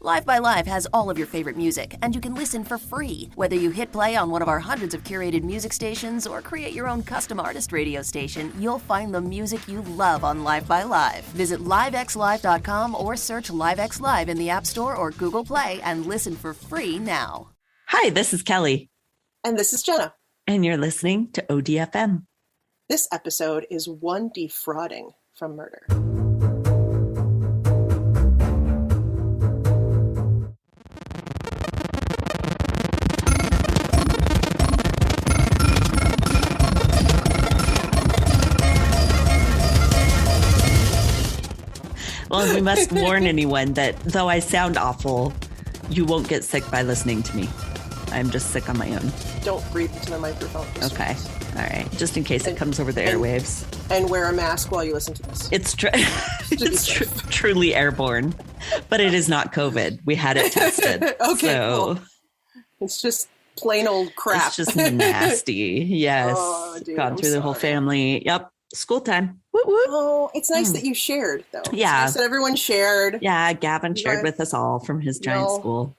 Live by Live has all of your favorite music, and you can listen for free. Whether you hit play on one of our hundreds of curated music stations or create your own custom artist radio station, you'll find the music you love on Live by Live. Visit livexlive.com or search LiveX Live in the App Store or Google Play and listen for free now. Hi, this is Kelly. And this is Jenna. And you're listening to ODFM. This episode is One Defrauding from Murder. Well, we must warn anyone that though I sound awful, you won't get sick by listening to me. I'm just sick on my own. Don't breathe into the microphone. Okay. All right. Just in case it comes over the airwaves. And wear a mask while you listen to this. It's truly airborne, but it is not COVID. We had it tested. Okay, so cool. It's just plain old crap. It's just nasty. Yes. Oh, dude, Gone through the whole family. Yep. School time. Woot, woot. Oh, it's nice that you shared, though. Yeah. It's nice that everyone shared. Yeah, Gavin shared with us all from his giant school.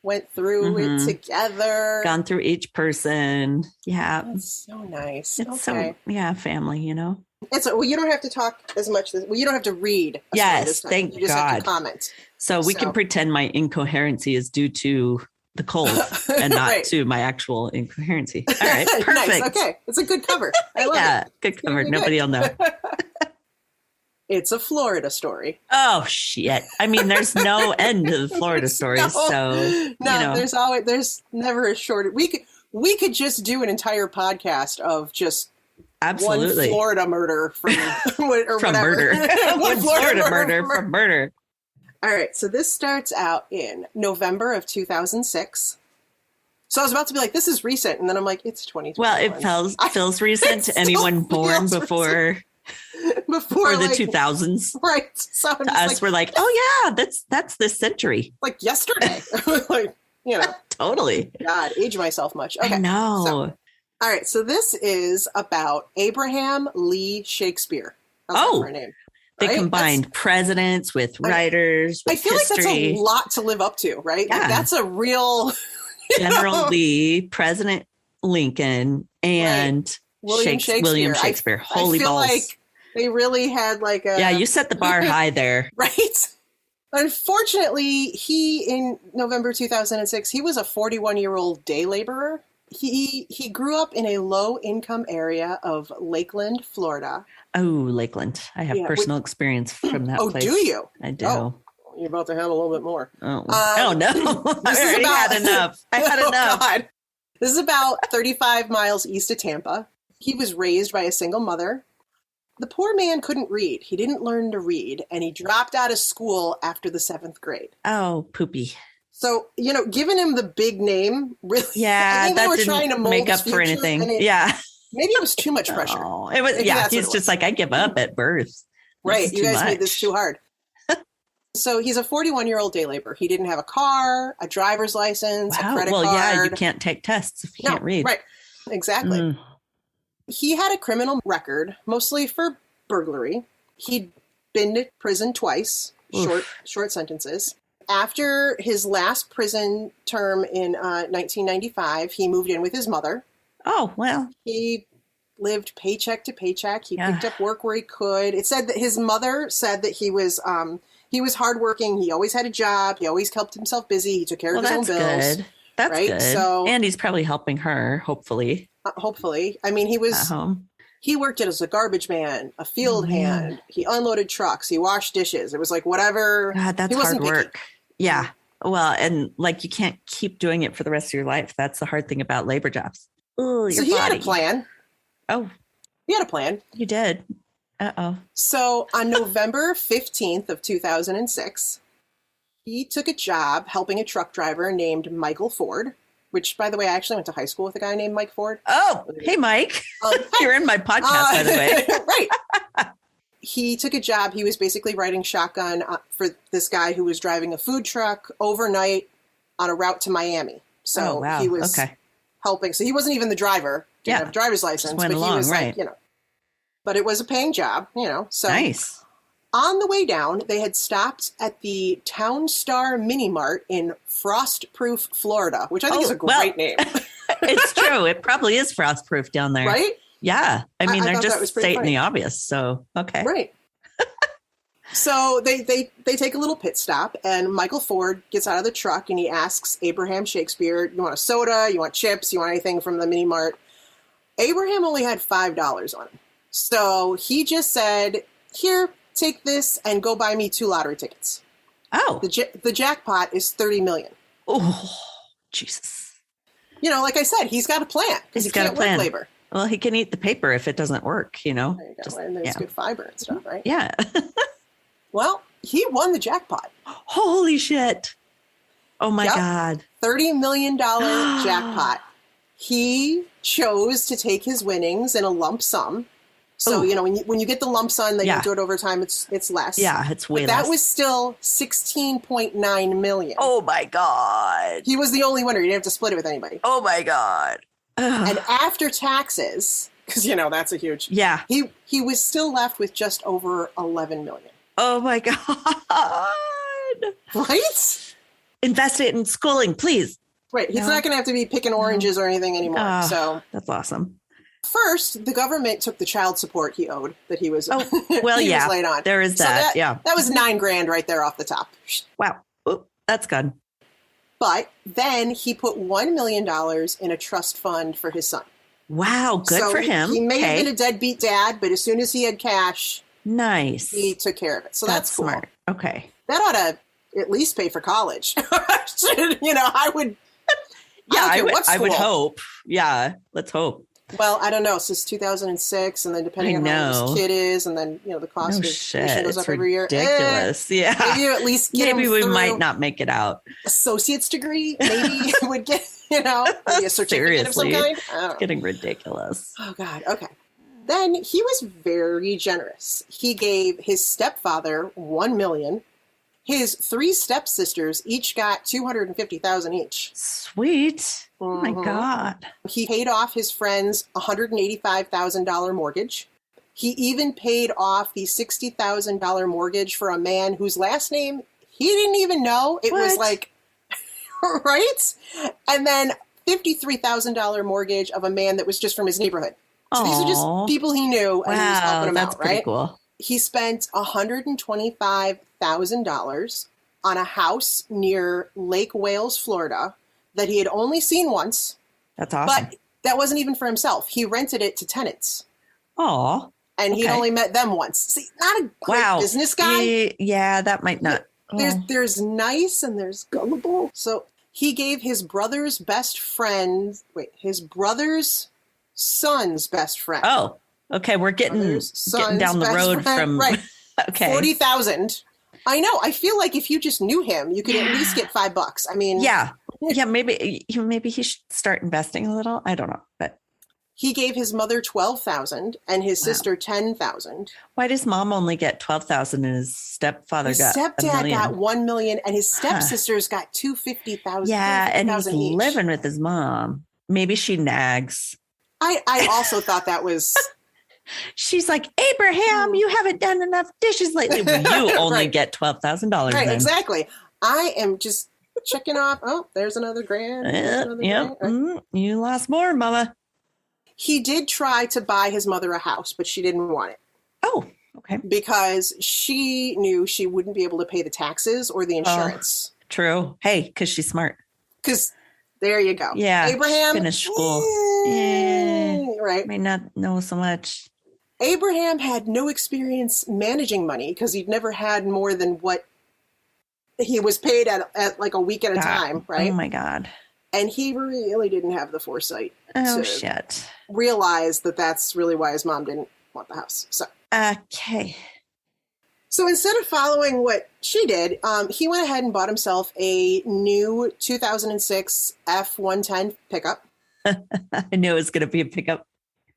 Went through it together. Gone through each person. Yeah. That's so nice. It's so, family, you know. Well, you don't have to talk as much. You don't have to read. Yes, thank God. You just have to comment. So we can pretend my incoherency is due to the cold and not to my actual incoherency. All right, perfect. Nice. Okay, it's a good cover. I love it. Good cover. Nobody will know. It's a Florida story. Oh shit! I mean, there's no end to the Florida stories. There's never a shortage. We could just do an entire podcast of just one Florida murder from murder. One Florida murder from murder. All right, so this starts out in November of 2006. So I was about to be like, this is recent, and then I'm like, it's 2020. Well, it feels recent to anyone born before the 2000s. Right. So to us, we're like, oh yeah, that's this century. Like yesterday. Like, Totally. God, age myself much. Okay. I know. So, all right, so this is about Abraham Lee Shakespeare. That's her name. They combined presidents with writers, with I feel history. Like that's a lot to live up to, right? Yeah. Like that's a real... General Lee, President Lincoln, and William Shakespeare. Holy balls. Like they really had like a... Yeah, you set the bar high there. Right? Unfortunately, in November 2006, he was a 41-year-old day laborer. He grew up in a low-income area of Lakeland, Florida. Oh, Lakeland. I have personal experience from that place. Oh, do you? I do. Oh, you're about to have a little bit more. Oh, no. I had enough. God. This is about 35 miles east of Tampa. He was raised by a single mother. The poor man couldn't read. He didn't learn to read, and he dropped out of school after the 7th grade. Oh, poopy. So, giving him the big name, really, yeah, I think that they were didn't trying to mold make up his for future, anything. Maybe it was too much pressure. Oh, it was. He's just like, I give up at birth. Right, you guys made this too hard. So he's a 41-year-old day laborer. He didn't have a car, a driver's license, a credit card. Well, yeah, you can't take tests if you can't read. Right, exactly. He had a criminal record, mostly for burglary. He'd been to prison twice, short sentences. After his last prison term in 1995, he moved in with his mother. Oh, well. He lived paycheck to paycheck. He picked up work where he could. It said that his mother said that he was hardworking. He always had a job. He always kept himself busy. He took care of his own bills. Good. That's good. So, and he's probably helping her, hopefully. Hopefully. I mean, he was at home. He worked as a garbage man, a field hand. He unloaded trucks. He washed dishes. It was like whatever. God, that's hard work. Yeah. Well, and like you can't keep doing it for the rest of your life. That's the hard thing about labor jobs. Ooh, so he had a plan. Oh. He had a plan. You did. Uh-oh. So on November 15th of 2006, he took a job helping a truck driver named Michael Ford, which, by the way, I actually went to high school with a guy named Mike Ford. Oh, hey, Mike. You're in my podcast, by the way. Right. He took a job. He was basically riding shotgun for this guy who was driving a food truck overnight on a route to Miami. So he was helping. So he wasn't even the driver. Didn't have a driver's license, but he was like, but it was a paying job, so. Nice. On the way down, they had stopped at the Town Star Mini Mart in Frostproof, Florida, which I think is a great name. It's true. It probably is frostproof down there. Right? Yeah. I mean, they're thought that was just pretty stating funny. the obvious. So, okay. Right. So they take a little pit stop, and Michael Ford gets out of the truck and he asks Abraham Shakespeare, you want a soda? You want chips? You want anything from the mini mart? Abraham only had $5 on him. So he just said, here, take this and go buy me 2 lottery tickets. Oh. The jackpot is $30 million. Oh, Jesus. You know, like I said, he's got a plan because he can't work labor. Well, he can eat the paper if it doesn't work, you know. There you go. And there's good fiber and stuff, right? Yeah. Well, he won the jackpot. Holy shit. Oh, my God. $30 million jackpot. He chose to take his winnings in a lump sum. So, you know, when you get the lump sum, then you do it over time, it's less. Yeah, it's way but less. That was still $16.9 million. Oh, my God. He was the only winner. You didn't have to split it with anybody. Oh, my God. And after taxes, because, you know, that's a huge... Yeah. He was still left with just over $11 million. Oh, my God. Right? Invest it in schooling, please. Right. He's not going to have to be picking oranges or anything anymore. So that's awesome. First, the government took the child support he owed that he was, well, he was late on. There is that. That was $9,000 right there off the top. Wow. Ooh, that's good. But then he put $1 million in a trust fund for his son. Wow. Good for him. He may have been a deadbeat dad, but as soon as he had cash, nice, he took care of it. So that's cool. Smart. Okay. That ought to at least pay for college. You know, I would. I would hope. Yeah, let's hope. Well, I don't know. Since 2006, and then depending on how old his kid is, and then, you know, the cost of tuition goes up every year. Ridiculous. Yeah. Maybe you at least get maybe we through might not make it out. Associate's degree. Maybe would get, you know, maybe a certificate of some kind. It's getting ridiculous. Oh, God. Okay. Then he was very generous. He gave his stepfather $1 million. His 3 stepsisters each got $250,000 each. Sweet. Oh my God. He paid off his friend's $185,000 mortgage. He even paid off the $60,000 mortgage for a man whose last name he didn't even know. It was like, right? And then $53,000 mortgage of a man that was just from his neighborhood. So these are just people he knew, and he was helping them out, right? Cool. He spent $125,000 on a house near Lake Wales, Florida, that he had only seen once. That's awesome. But that wasn't even for himself. He rented it to tenants. Oh. And he'd only met them once. See, not a great business guy. Yeah, that might not. There's nice and there's gullible. So he gave his brother's his brother's son's best friend. Oh, okay. We're getting down the road from right. Okay. $40,000. I know. I feel like if you just knew him, you could at least get $5. I mean, yeah. Maybe he should start investing a little. I don't know, but he gave his mother $12,000 and his sister $10,000. Why does mom only get $12,000 and his stepfather got stepdad got $1 million and his stepsisters got $250,000? Yeah, and he's each. living with his mom. Maybe she nags. I also thought that was. She's like, Abraham, you haven't done enough dishes lately. Well, you only get $12,000. Right, exactly. I am just checking off. Oh, there's another grand. You lost more, mama. He did try to buy his mother a house, but she didn't want it. Oh, okay. Because she knew she wouldn't be able to pay the taxes or the insurance. True. Hey, because she's smart. Because there you go. Yeah. Abraham. Finished school. Right. May not know so much. Abraham had no experience managing money because he'd never had more than what he was paid at like a week at a time, right? Oh my God. And he really didn't have the foresight to realize that that's really why his mom didn't want the house. So okay. So instead of following what she did, he went ahead and bought himself a new 2006 F-110 pickup. I knew it was going to be a pickup.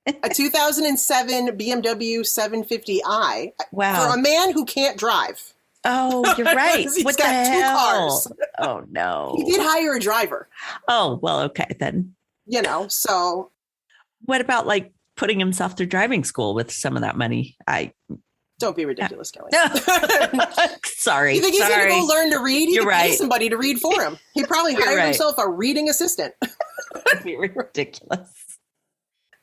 A 2007 BMW 750i. Wow. For a man who can't drive. Oh, you're right. He's what got the hell? 2 cars. Oh, no. He did hire a driver. Oh, well, okay, then. You know, so. What about like putting himself through driving school with some of that money? Don't be ridiculous, Kelly. Sorry. You think he's going to go learn to read? He You're could right. pay somebody to read for him. He probably hired himself a reading assistant. That'd be ridiculous.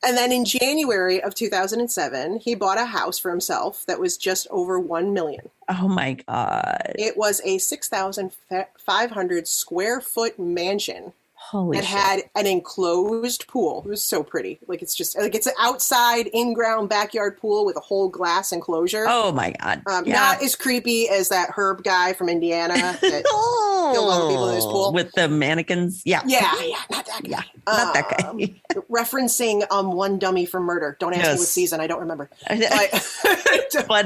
And then in January of 2007, he bought a house for himself that was just over $1 million. Oh my God. It was a 6,500 square foot mansion. Holy that shit. had an enclosed pool. It was so pretty. Like it's just like it's an outside in-ground backyard pool with a whole glass enclosure. Oh my God. Not as creepy as that Herb guy from Indiana that killed all the people in his pool. With the mannequins. Yeah. Yeah, not that guy. Yeah, not that guy. Referencing One Dummy for Murder. Don't ask me what season. I don't remember. But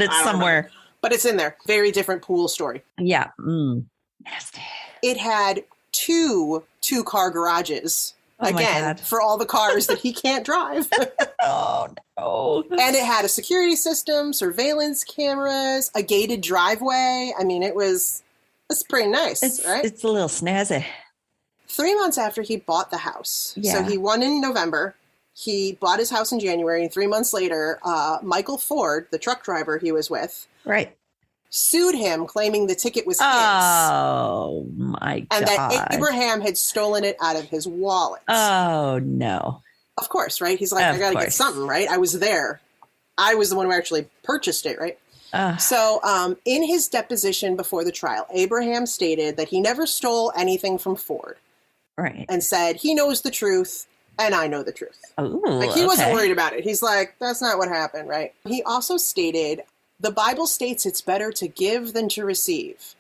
it's somewhere. But it's in there. Very different pool story. Yeah. Nasty. It had two-car garages. Oh again, for all the cars that he can't drive. Oh, no. And it had a security system, surveillance cameras, a gated driveway. I mean, it's pretty nice, right? It's a little snazzy. 3 months after he bought the house. Yeah. So he won in November. He bought his house in January. And 3 months later, Michael Ford, the truck driver he was with, sued him, claiming the ticket was his. Oh, my God. And that Abraham had stolen it out of his wallet. Oh, no. Of course, right? He's like, I got to get something, right? I was there. I was the one who actually purchased it, right? So in his deposition before the trial, Abraham stated that he never stole anything from Ford. Right. And said, he knows the truth, and I know the truth. Ooh, like, he wasn't worried about it. He's like, that's not what happened, right? He also stated, the Bible states it's better to give than to receive,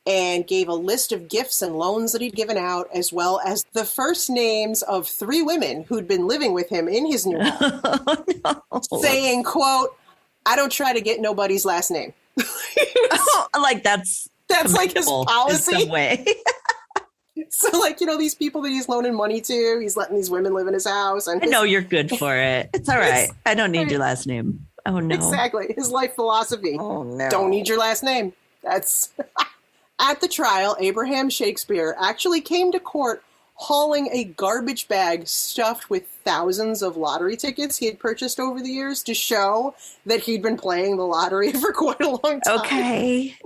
and gave a list of gifts and loans that he'd given out, as well as the first names of 3 women who'd been living with him in his new home, saying, quote, I don't try to get nobody's last name. Like that's like his policy. In some way. So, like, these people that he's loaning money to, he's letting these women live in his house. And I know you're good for it. It's all right. I don't need your last name. Oh, no. Exactly. His life philosophy. Oh, no. Don't need your last name. That's... At the trial, Abraham Shakespeare actually came to court hauling a garbage bag stuffed with thousands of lottery tickets he had purchased over the years to show that he'd been playing the lottery for quite a long time. Okay.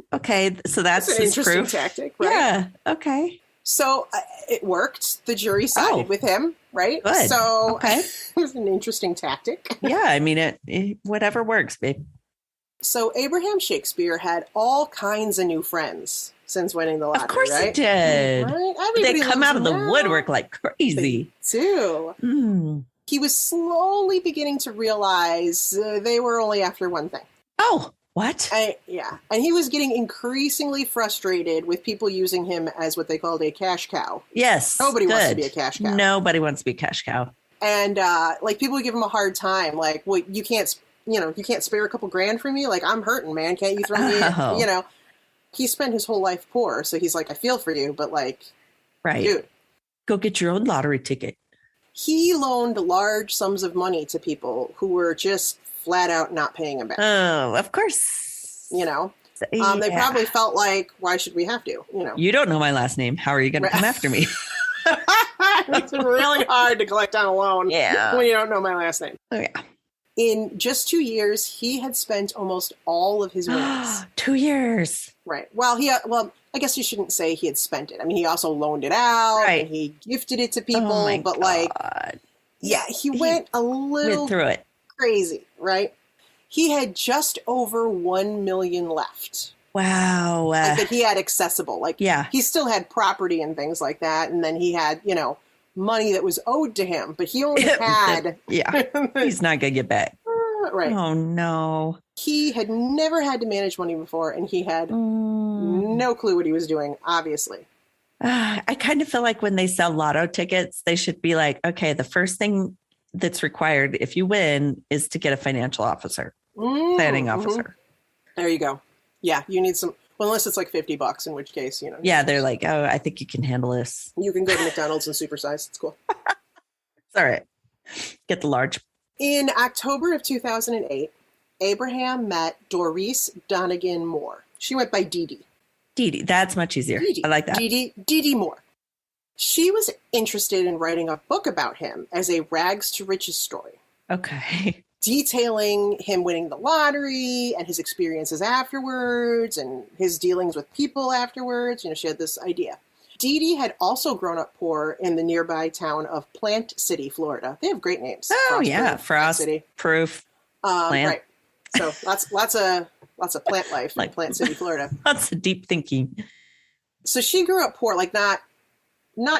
So that's an interesting proof. Tactic, right? Yeah. Okay. So it worked. The jury sided with him, right? Good. So it was an interesting tactic. Yeah. I mean, it whatever works, babe. So Abraham Shakespeare had all kinds of new friends since winning the lottery. Of course right? he did. Right? They come out of the woodwork like crazy. They do. He was slowly beginning to realize they were only after one thing. Oh, what? And he was getting increasingly frustrated with people using him as what they called a cash cow. Yes. Nobody wants to be a cash cow. Nobody wants to be a cash cow. And like people would give him a hard time. Like, well, you can't spare a couple grand for me. Like, I'm hurting, man. Can't you throw me, He spent his whole life poor. So he's like, I feel for you, but like, dude, go get your own lottery ticket. He loaned large sums of money to people who were just flat out not paying him back. Oh, of course. They probably felt like, why should we have to? You don't know my last name. How are you going to come after me? It's really hard to collect on a loan when you don't know my last name. Oh, yeah. In just 2 years, he had spent almost all of his winnings. 2 years. Right. Well, I guess you shouldn't say he had spent it. I mean, he also loaned it out and he gifted it to people. But God. He went a little went through it. Crazy, right? He had just over 1 million left. Wow. That he had accessible. He still had property and things like that. And then he had, money that was owed to him, but he only had... He's not going to get back. Right. Oh, no. He had never had to manage money before, and he had no clue what he was doing, obviously. I kind of feel like when they sell lotto tickets, they should be like, okay, the first thing that's required if you win is to get a financial officer, planning officer. There you go. Yeah, you need some... Well, unless it's like $50, in which case, Yeah, they're like, oh, I think you can handle this. You can go to McDonald's and supersize. It's cool. It's all right. Get the large. In October of 2008, Abraham met Doris Donegan Moore. She went by Dee Dee. Dee Dee. That's much easier. Dee Dee. I like that. Dee Dee Moore. She was interested in writing a book about him as a rags to riches story. Okay. detailing him winning the lottery and his experiences afterwards and his dealings with people afterwards. You know, she had this idea. Dee Dee had also grown up poor in the nearby town of Plant City, Florida. They have great names. Oh, yeah. Frostproof. Right. So lots of plant life in Plant City, Florida. Lots of deep thinking. So she grew up poor, like not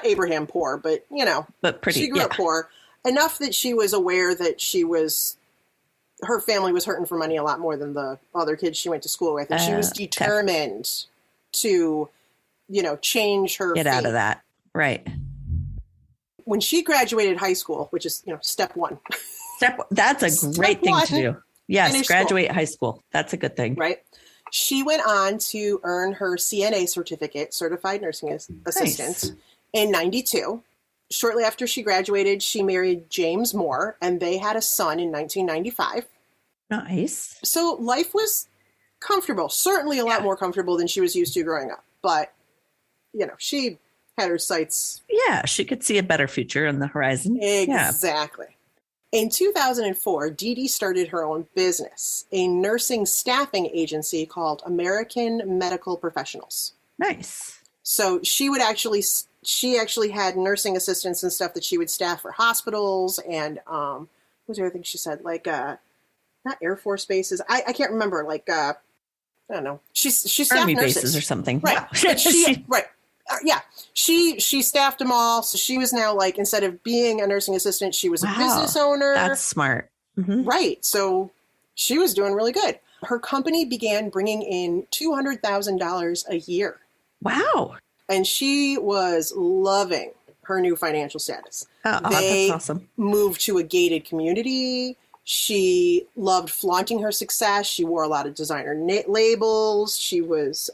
Abraham poor, but, you know, but pretty. She grew up poor enough that she was aware that her family was hurting for money a lot more than the other kids she went to school with. And she was determined to, you know, change her Get fate. out of that. Right. When she graduated high school, which is, you know, step one. That's a great thing to do. Yes, graduate high school. That's a good thing. Right. She went on to earn her CNA certificate, Certified Nursing Assistant, in 92. Shortly after she graduated, she married James Moore, and they had a son in 1995. Nice. So life was comfortable, certainly a lot more comfortable than she was used to growing up. But, you know, she had her sights. Yeah, she could see a better future on the horizon. Exactly. In 2004, Dee Dee started her own business, a nursing staffing agency called American Medical Professionals. Nice. So she actually had nursing assistants and stuff that she would staff for hospitals and what was the other thing she said? Like not Air Force bases. I can't remember. Like I don't know. She staffed Army nurses. bases or something. Right. Wow. Right. Yeah. She staffed them all. So she was now like, instead of being a nursing assistant, she was a business owner. That's smart. Mm-hmm. Right. So she was doing really good. Her company began bringing in $200,000 a year. Wow. And she was loving her new financial status. That's awesome. Moved to a gated community. She loved flaunting her success. She wore a lot of designer labels. She was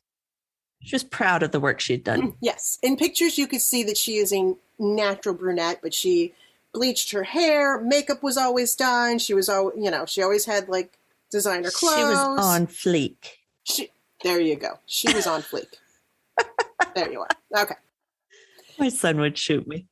proud of the work she'd done. Yes. In pictures, you could see that she is a natural brunette, but she bleached her hair. Makeup was always done. She was, she always had like designer clothes. She was on fleek. There you go. She was on fleek. There you are. Okay. My son would shoot me.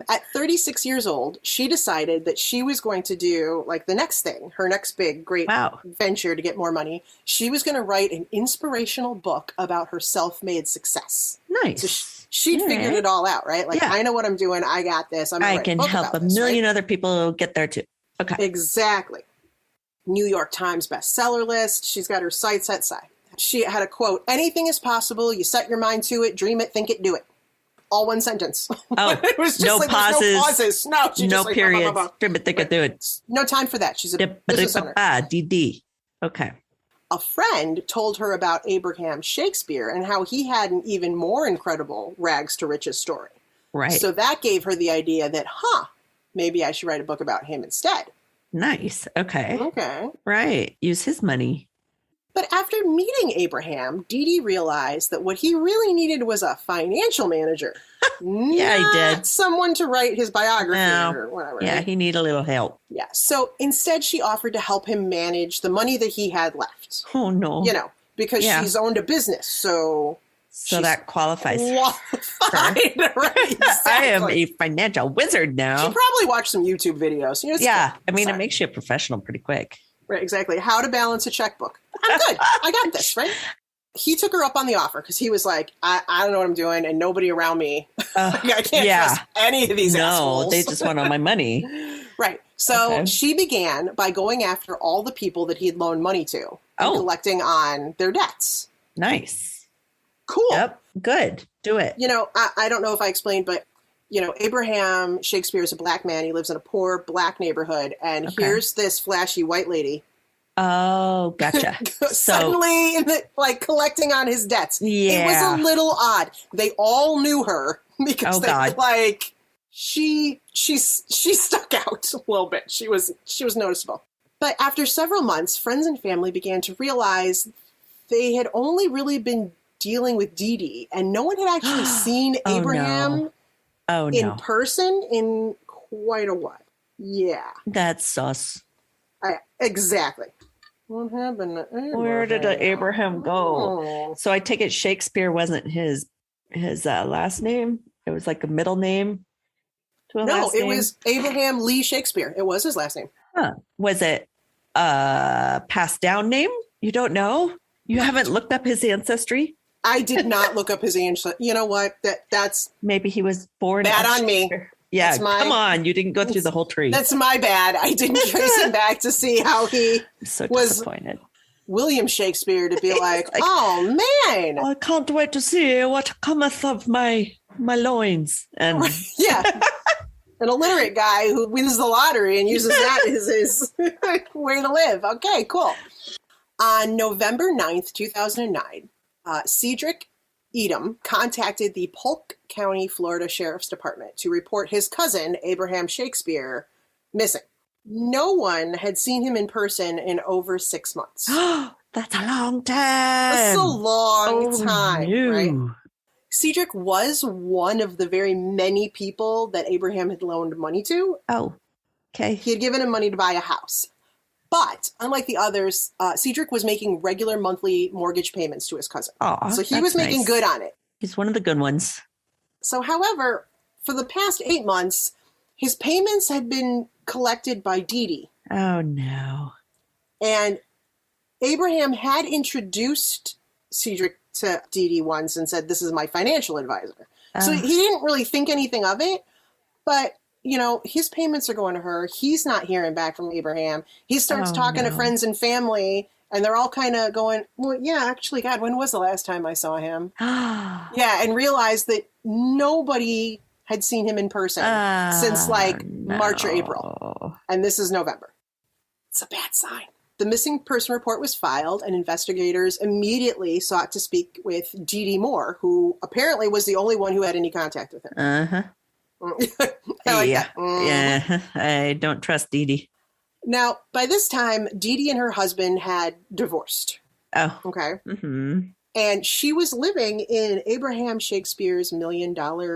At 36 years old, she decided that she was going to do like the next thing, her next big, great venture to get more money. She was going to write an inspirational book about her self-made success. Nice. So she'd figured it all out, right? Like, I know what I'm doing. I got this. I can help a million other people get there too. Okay. Exactly. New York Times bestseller list. She's got her sights set aside. She had a quote, "Anything is possible. You set your mind to it, dream it, think it, do it." All one sentence. Oh, it was just no like, pauses. No pauses. No, she no just periods. Blah, blah, blah. Dream it, think it, do it. No time for that. She's a business owner. DD. Okay. A friend told her about Abraham Shakespeare and how he had an even more incredible rags to riches story. Right. So that gave her the idea that, maybe I should write a book about him instead. Nice. Okay. Okay. Right. Use his money. But after meeting Abraham, Dee Dee realized that what he really needed was a financial manager. Yeah, he did. Someone to write his biography or whatever. Yeah, he needed a little help. Yeah. So instead, she offered to help him manage the money that he had left. Oh, no. You know, because she's owned a business. So that qualifies. Qualified, right? Exactly. I am a financial wizard now. She probably watched some YouTube videos. You know, it makes you a professional pretty quick. Right, exactly. How to balance a checkbook. I'm good. I got this, right? He took her up on the offer because he was like, I don't know what I'm doing and nobody around me. I can't trust any of these assholes. No, they just want all my money. Right. So she began by going after all the people that he had loaned money to and collecting on their debts. Nice. Cool. Yep. Good. Do it. You know, I don't know if I explained, but you know, Abraham Shakespeare is a black man. He lives in a poor black neighborhood. And here's this flashy white lady. Oh, gotcha. Suddenly, collecting on his debts. Yeah. It was a little odd. They all knew her because she stuck out a little bit. She was noticeable. But after several months, friends and family began to realize they had only really been dealing with Dee Dee, and no one had actually seen Abraham in person in quite a while. Yeah. That's sus. Exactly. What happened to Abraham? Where did Abraham go? Oh. So I take it Shakespeare wasn't his last name. It was like a middle name. No, it was Abraham Lee Shakespeare. It was his last name. Huh. Was it a passed down name? You don't know? You haven't looked up his ancestry? I did not look up his ancestry. You know what? That's maybe he was born. Bad on me. Yeah, come on. You didn't go through the whole tree. That's my bad. I didn't trace him back to see how he so was disappointed. William Shakespeare to be like, oh, man. I can't wait to see what cometh of my loins. And yeah. An illiterate guy who wins the lottery and uses that as his way to live. Okay, cool. On November 9th, 2009, Cedric Edom contacted the Polk County, Florida Sheriff's Department to report his cousin, Abraham Shakespeare, missing. No one had seen him in person in over 6 months. That's a long time. That's a long time, no. right? Cedric was one of the very many people that Abraham had loaned money to. Oh, okay. He had given him money to buy a house. But unlike the others, Cedric was making regular monthly mortgage payments to his cousin. So he was making good on it. He's one of the good ones. So, however, for the past 8 months, his payments had been collected by Dee Dee. Oh, no. And Abraham had introduced Cedric to Dee Dee once and said, this is my financial advisor. So he didn't really think anything of it. But, you know, his payments are going to her. He's not hearing back from Abraham. He starts talking to friends and family, and they're all kind of going, well, yeah, actually, God, when was the last time I saw him? Yeah, and realized that nobody had seen him in person since March or April. And this is November. It's a bad sign. The missing person report was filed, and investigators immediately sought to speak with Dee Dee Moore, who apparently was the only one who had any contact with him. Uh-huh. Yeah, I don't trust Dee Dee. Now, by this time, Dee Dee and her husband had divorced. Oh. Okay. Mm-hmm. And she was living in Abraham Shakespeare's $1 million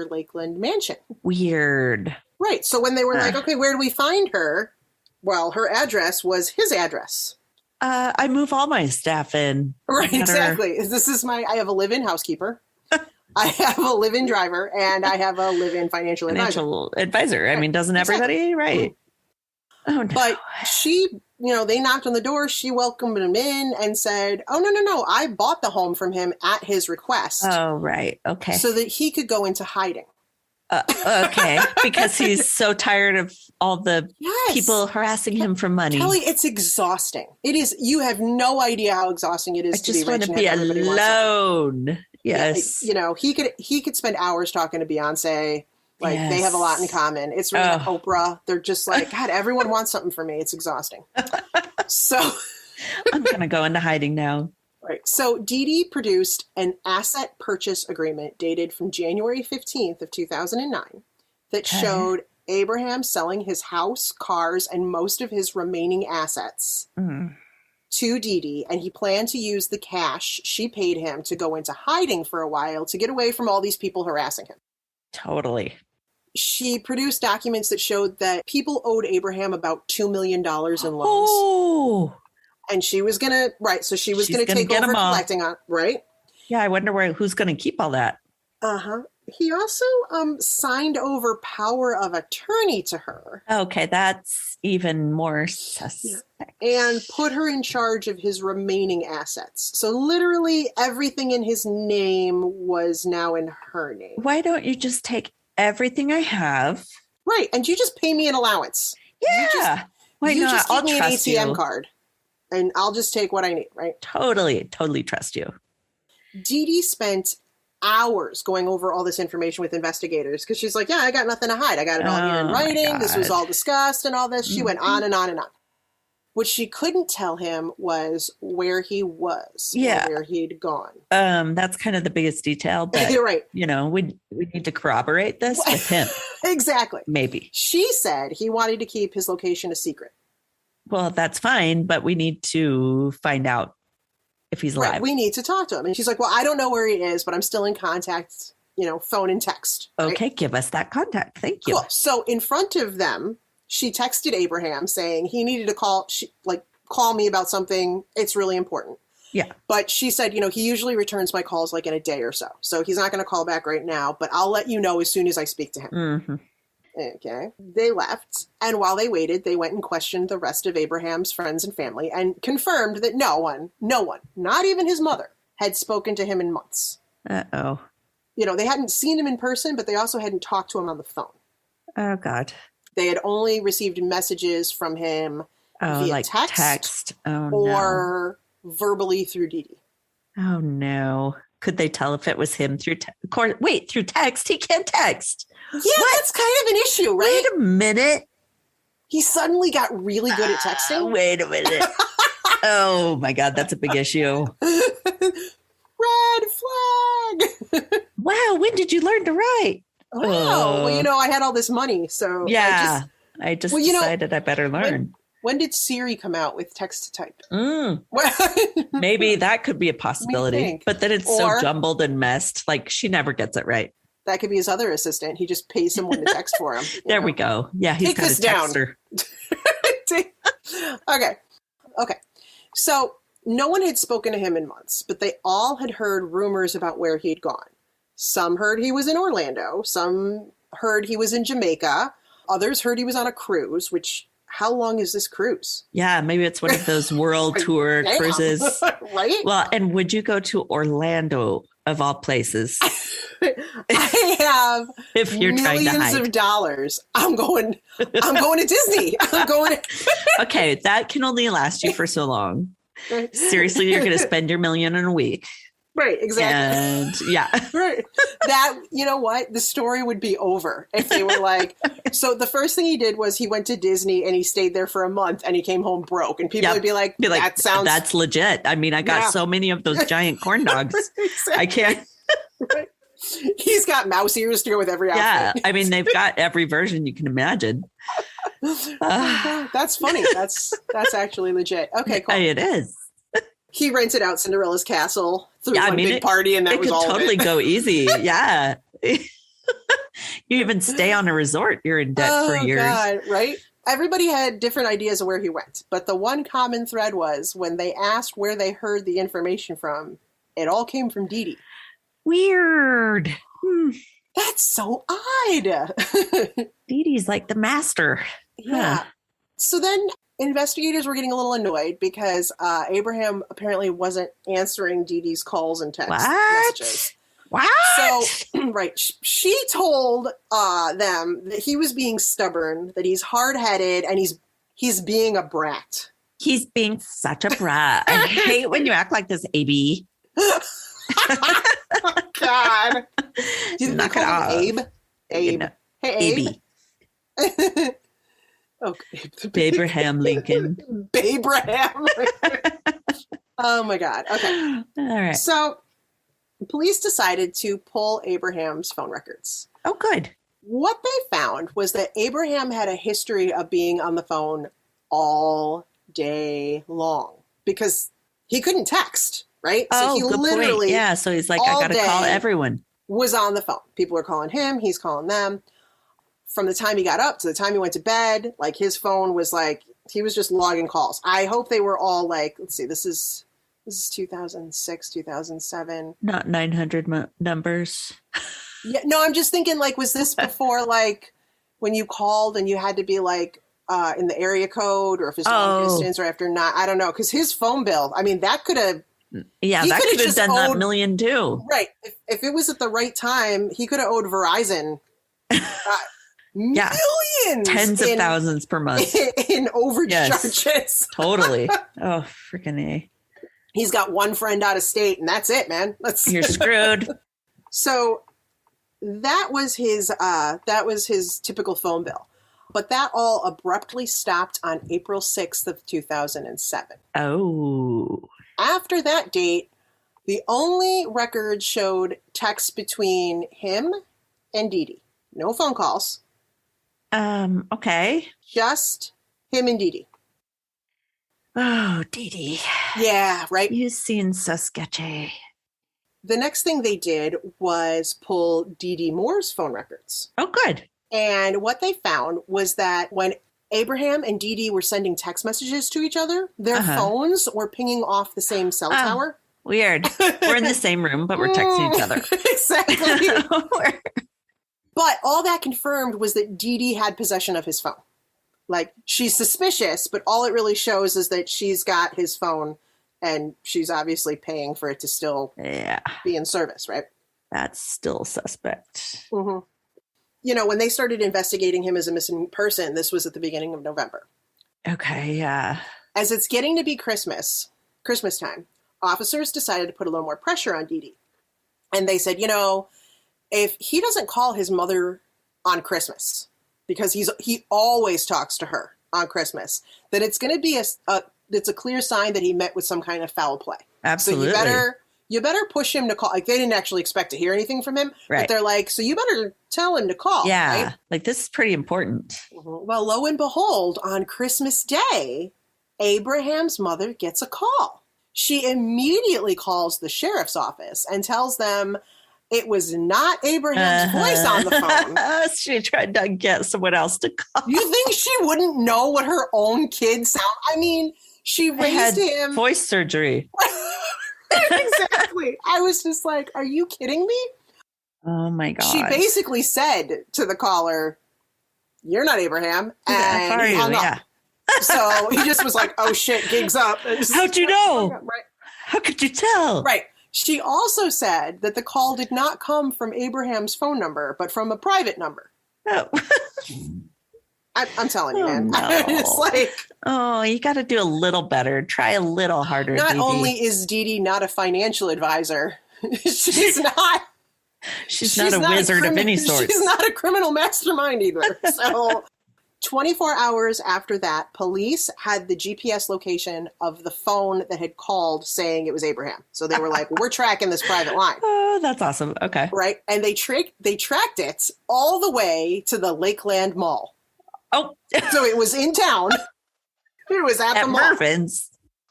Lakeland mansion. Weird. Right. So when they were like, okay, where do we find her? Well, her address was his address. I move all my staff in. Right, exactly. I have a live-in housekeeper. I have a live-in driver, and I have a live-in financial advisor. I mean, doesn't everybody? Right. Oh, no. But she, they knocked on the door. She welcomed him in and said, oh, no. I bought the home from him at his request. Oh, right. Okay. So that he could go into hiding. Okay. Because he's so tired of all the people harassing him for money. Kelly, it's exhausting. It is. You have no idea how exhausting it is to be rich. I just want to be alone. Yes. Yeah, he could spend hours talking to Beyonce. They have a lot in common. It's really like Oprah. They're just like, God, everyone wants something from me. It's exhausting. So I'm going to go into hiding now. Right. So Dee Dee produced an asset purchase agreement dated from January 15th of 2009 that showed Abraham selling his house, cars, and most of his remaining assets to Dee Dee, and he planned to use the cash she paid him to go into hiding for a while to get away from all these people harassing him. Totally. She produced documents that showed that people owed Abraham about $2 million in loans. Oh. And she was going to, so she was going to take over collecting on, right? Yeah, I wonder who's going to keep all that. Uh-huh. He also signed over power of attorney to her. Okay, that's even more suspect. And put her in charge of his remaining assets. So literally everything in his name was now in her name. Why don't you just take everything I have? Right, and you just pay me an allowance. Yeah. Why not? Just give me an ATM card. And I'll just take what I need, right? Totally trust you. Dee Dee spent hours going over all this information with investigators because she's like, yeah, I got nothing to hide. I got it all here in writing. This was all discussed and all this. She went on and on and on. What she couldn't tell him was where he was, where he'd gone. That's kind of the biggest detail. But, you're right. We need to corroborate this with him. Exactly. Maybe. She said he wanted to keep his location a secret. Well, that's fine, but we need to find out if he's alive. We need to talk to him. And she's like, well, I don't know where he is, but I'm still in contact, phone and text. Right? Okay, give us that contact. Thank you. Cool. So in front of them, she texted Abraham saying he needed to call me about something. It's really important. Yeah. But she said, he usually returns my calls in a day or so. So he's not going to call back right now, but I'll let you know as soon as I speak to him. Mm-hmm. Okay. They left. And while they waited, they went and questioned the rest of Abraham's friends and family and confirmed that no one, not even his mother, had spoken to him in months. Uh-oh. You know, they hadn't seen him in person, but they also hadn't talked to him on the phone. Oh, God. They had only received messages from him via like text Oh, or verbally through Dee Dee. Oh, no. Could they tell if it was him through Wait, through text? He can't text. Yeah, that's kind of an issue, right? Wait a minute. He suddenly got really good at texting. Wait a minute. Oh, my God. That's a big issue. Red flag. Wow. When did you learn to write? Oh, well, you know, I had all this money, so yeah, I just decided I better learn. When did Siri come out with text to type? Maybe that could be a possibility, but then it's so jumbled and messed. Like she never gets it right. That could be his other assistant. He just pays someone to text for him. There we go. Yeah, he's got a texter. Okay. So no one had spoken to him in months, but they all had heard rumors about where he'd gone. Some heard he was in Orlando. Some heard he was in Jamaica. Others heard he was on a cruise, which, how long is this cruise? Yeah, maybe it's one of those world tour cruises. Right? Well, and would you go to Orlando of all places? I have if you're millions of dollars. I'm going to Disney. Okay, that can only last you for so long. Seriously, you're going to spend your million in a week. Right, exactly. And yeah. Right. That, you know what? The story would be over if they were like, so the first thing he did was he went to Disney and he stayed there for a month and he came home broke. And people would be like, that's legit. I mean, I got so many of those giant corn dogs. Exactly. I can't. Right. He's got mouse ears to go with every outfit. Yeah. I mean, they've got every version you can imagine. That's funny. That's actually legit. Okay, cool. It is. He rented out Cinderella's castle, threw one big party, and that was all of it. It could totally go easy. Yeah. You even stay on a resort. You're in debt for years. God, right? Everybody had different ideas of where he went. But the one common thread was when they asked where they heard the information from, it all came from Dee Dee. Weird. That's so odd. Dee Dee's like the master. Yeah. Huh. So then investigators were getting a little annoyed because Abraham apparently wasn't answering Dee Dee's calls and text messages. What? So, right. She told them that he was being stubborn, that he's hard-headed, and he's being a brat. He's being such a brat. I hate when you act like this, AB. Oh, God. Do you knock it off? Abe? Abe. You know, hey, Abe. Okay. Abraham Lincoln. Abraham Lincoln. Oh my God. Okay. All right. So police decided to pull Abraham's phone records. Oh, good. What they found was that Abraham had a history of being on the phone all day long because he couldn't text, right? Oh, so he literally, point. Yeah. So he's like, I got to call everyone. Was on the phone. People were calling him. He's calling them. From the time he got up to the time he went to bed, like his phone was like, he was just logging calls. I hope they were all like, let's see, this is 2006, 2007. Not 900 numbers. Yeah, no, I'm just thinking like, was this before like when you called and you had to be like in the area code or if it's long distance or after not, I don't know. Cause his phone bill, I mean, that could have. Yeah, that could have done that million too. Right. If it was at the right time, he could have owed Verizon millions. Tens of thousands per month. In overcharges. Yes, totally. Oh, freaking A. He's got one friend out of state and that's it, man. You're screwed. So that was his typical phone bill. But that all abruptly stopped on April 6th of 2007. Oh. After that date, the only record showed texts between him and Dee Dee. No phone calls. Okay. Just him and Dee Dee. Oh, Dee Dee. Yeah, right? You seem so sketchy. The next thing they did was pull Dee Dee Moore's phone records. Oh, good. And what they found was that when Abraham and Dee Dee were sending text messages to each other, their phones were pinging off the same cell tower. Weird. We're in the same room, but we're texting each other. Exactly. But all that confirmed was that Dee Dee had possession of his phone. Like, she's suspicious, but all it really shows is that she's got his phone and she's obviously paying for it to still be in service, right? That's still suspect. Mm-hmm. You know, when they started investigating him as a missing person, this was at the beginning of November. Okay, yeah. As it's getting to be Christmas time, officers decided to put a little more pressure on Dee Dee. And they said, you know, if he doesn't call his mother on Christmas, because he always talks to her on Christmas, then it's going to be it's a clear sign that he met with some kind of foul play. Absolutely. So you better push him to call. Like, they didn't actually expect to hear anything from him, right. But they're like, so you better tell him to call. Yeah, right? like this is pretty important. Mm-hmm. Well, lo and behold, on Christmas Day, Abraham's mother gets a call. She immediately calls the sheriff's office and tells them it was not Abraham's voice on the phone. She tried to get someone else to call. You think she wouldn't know what her own kids sound? I mean, she raised him. Voice surgery. Exactly. I was just like, are you kidding me? Oh my God. She basically said to the caller, you're not Abraham. And he hung up. So he just was like, oh shit, gig's up. How'd you know? Right. How could you tell? Right. She also said that the call did not come from Abraham's phone number, but from a private number. Oh. I'm telling you, man. No. It's like, oh, you got to do a little better. Try a little harder. Not Dee only is Dee Dee not a financial advisor, she's not a wizard of any sort. She's not a criminal mastermind either. So 24 hours after that, police had the GPS location of the phone that had called saying it was Abraham. So they were like, we're tracking this private line. Oh, that's awesome. Okay. Right. And they tracked it all the way to the Lakeland Mall. Oh. So it was in town. It was at the mall. Mervin's.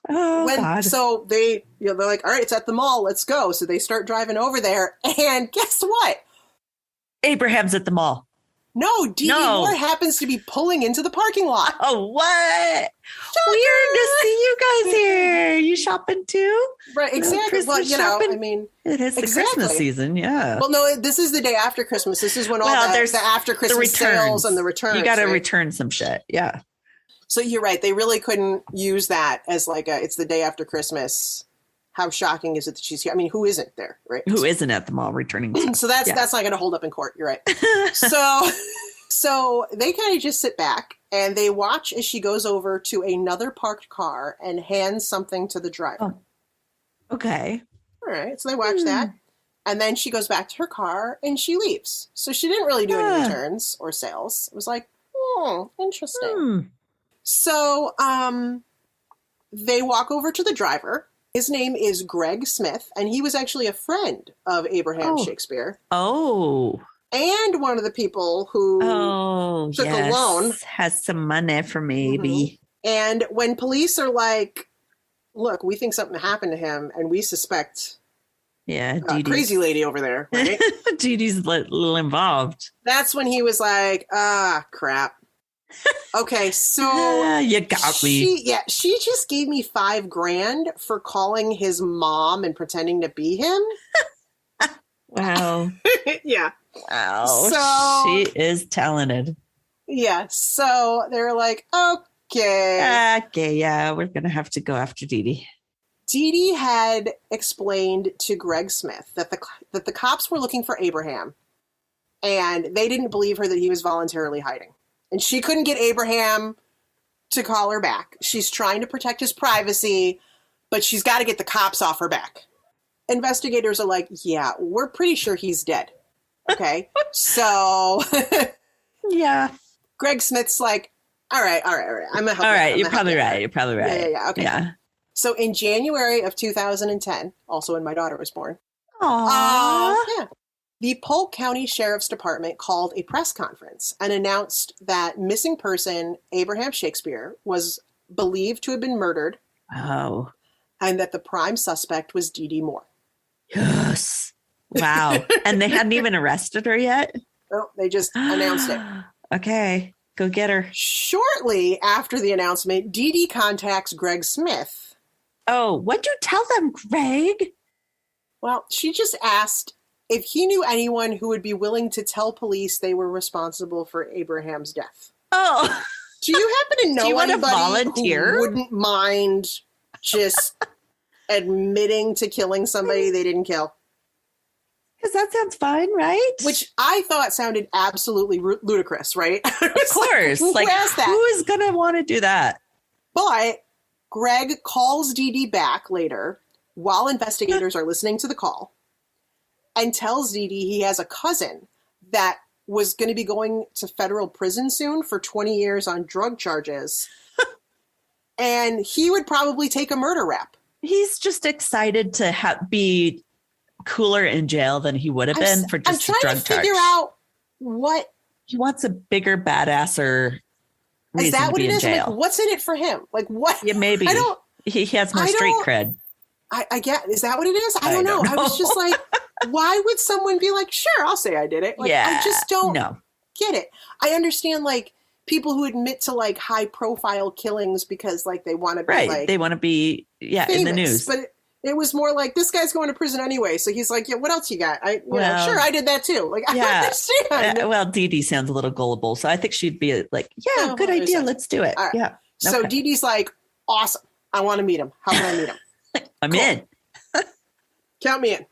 Oh, God. So they're like, all right, it's at the mall. Let's go. So they start driving over there. And guess what? Abraham's at the mall. No, Dee Dee Moore happens to be pulling into the parking lot. Oh, what? Shocker. Weird to see you guys here. You shopping too? Right, exactly. Well, shopping? I mean, it is the Christmas season, yeah. Well, no, this is the day after Christmas. This is when there's the after Christmas sales and the returns. You got to return some shit, yeah. So you're right. They really couldn't use that as like it's the day after Christmas. How shocking is it that she's here? I mean, who isn't there, right? Who isn't at the mall returning stuff? So that's not going to hold up in court. You're right. So they kind of just sit back and they watch as she goes over to another parked car and hands something to the driver. Oh. Okay. All right. So they watch that. And then she goes back to her car and she leaves. So she didn't really do any returns or sales. It was like, interesting. So they walk over to the driver. His name is Greg Smith, and he was actually a friend of Abraham Shakespeare. Oh. And one of the people who took a loan. Has some money for maybe. Mm-hmm. And when police are like, look, we think something happened to him, and we suspect crazy lady over there, right? Dee Dee's a little involved. That's when he was like, crap. Okay, so you got me. She just gave me $5,000 for calling his mom and pretending to be him. Wow. Yeah. Wow. So she is talented. Yeah. So they're like, okay. Okay, yeah, we're gonna have to go after Dee Dee. Dee Dee had explained to Greg Smith that the cops were looking for Abraham, and they didn't believe her that he was voluntarily hiding. And she couldn't get Abraham to call her back. She's trying to protect his privacy, but she's got to get the cops off her back. Investigators are like, yeah, we're pretty sure he's dead. Okay. So yeah. Greg Smith's like, all right. I'm going to help you. All right. You're probably right. Yeah. Okay. Yeah. So in January of 2010, also when my daughter was born. Aww. Yeah. The Polk County Sheriff's Department called a press conference and announced that missing person Abraham Shakespeare was believed to have been murdered. Oh. And that the prime suspect was Dee Dee Moore. Yes. Wow. And they hadn't even arrested her yet? No, they just announced it. Okay. Go get her. Shortly after the announcement, Dee Dee contacts Greg Smith. Oh, what'd you tell them, Greg? Well, she just asked if he knew anyone who would be willing to tell police they were responsible for Abraham's death. Oh. Do you happen to know anybody volunteer? who wouldn't mind just admitting to killing somebody they didn't kill? Because that sounds fine, right? Which I thought sounded absolutely ludicrous, right? Of course. Like, who is going to want to do that? But Greg calls Dee Dee back later while investigators are listening to the call and tells Dee Dee he has a cousin that was going to be going to federal prison soon for 20 years on drug charges. And he would probably take a murder rap. He's just excited to be cooler in jail than he would have been for just a drug charge. I'm trying to figure out what he wants. A bigger badasser reason is that to what be it in is? jail. Like, what's in it for him? Like what? Yeah, maybe he has more street cred. I get. Is that what it is? I don't know. I was just like, why would someone be like, sure, I'll say I did it? Like, I just don't get it. I understand like people who admit to like high profile killings because like they want to be like they want to be famous, in the news, but it was more like this guy's going to prison anyway, so he's like, yeah, what else you got? Sure, I did that too. Like, I understand. Well, Dee Dee sounds a little gullible, so I think she'd be like, yeah, good idea, let's do it. Right. Yeah. So Dee Dee's like, awesome, I want to meet him. How can I meet him? I'm in. Count me in.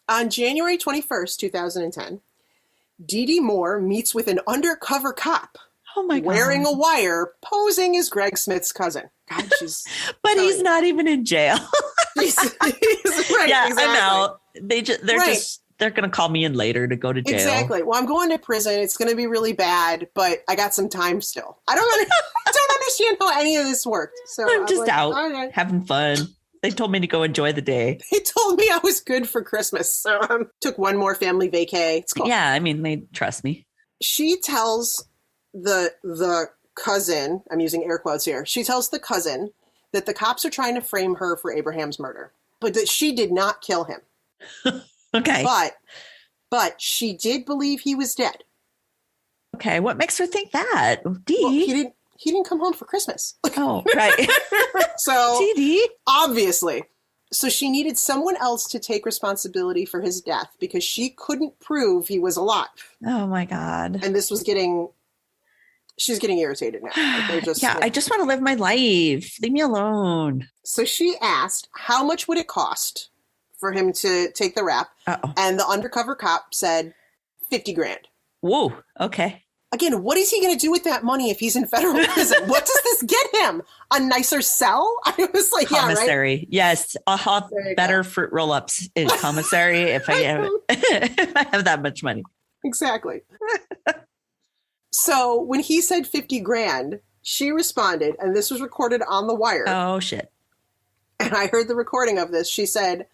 On January 21st, 2010, Dee Dee Moore meets with an undercover cop. Oh my God. Wearing a wire, posing as Greg Smith's cousin. God, she's but he's not even in jail. He's right, yeah, exactly. I'm out. They're going to call me in later to go to jail. Exactly. Well, I'm going to prison. It's going to be really bad, but I got some time still. I don't understand how any of this worked. So I'm just out having fun. They told me to go enjoy the day. They told me I was good for Christmas. So took one more family vacay. It's cool. Yeah, I mean, they trust me. She tells the cousin, I'm using air quotes here. She tells the cousin that the cops are trying to frame her for Abraham's murder, but that she did not kill him. Okay. But she did believe he was dead. Okay. What makes her think that? Dee? Well, he didn't come home for Christmas. Oh, right. So Dee. Obviously. So she needed someone else to take responsibility for his death because she couldn't prove he was alive. Oh my God. And this was she's getting irritated now. Like I just want to live my life. Leave me alone. So she asked, how much would it cost for him to take the rap? Uh-oh. And the undercover cop said $50,000. Whoa. Okay. Again, what is he going to do with that money if he's in federal prison? What does this get him? A nicer cell? I was like, commissary. Yeah, right? Yes. I'll have better fruit roll-ups in commissary if I have that much money. Exactly. So when he said $50,000, she responded, and this was recorded on the wire. Oh, shit. And I heard the recording of this. She said,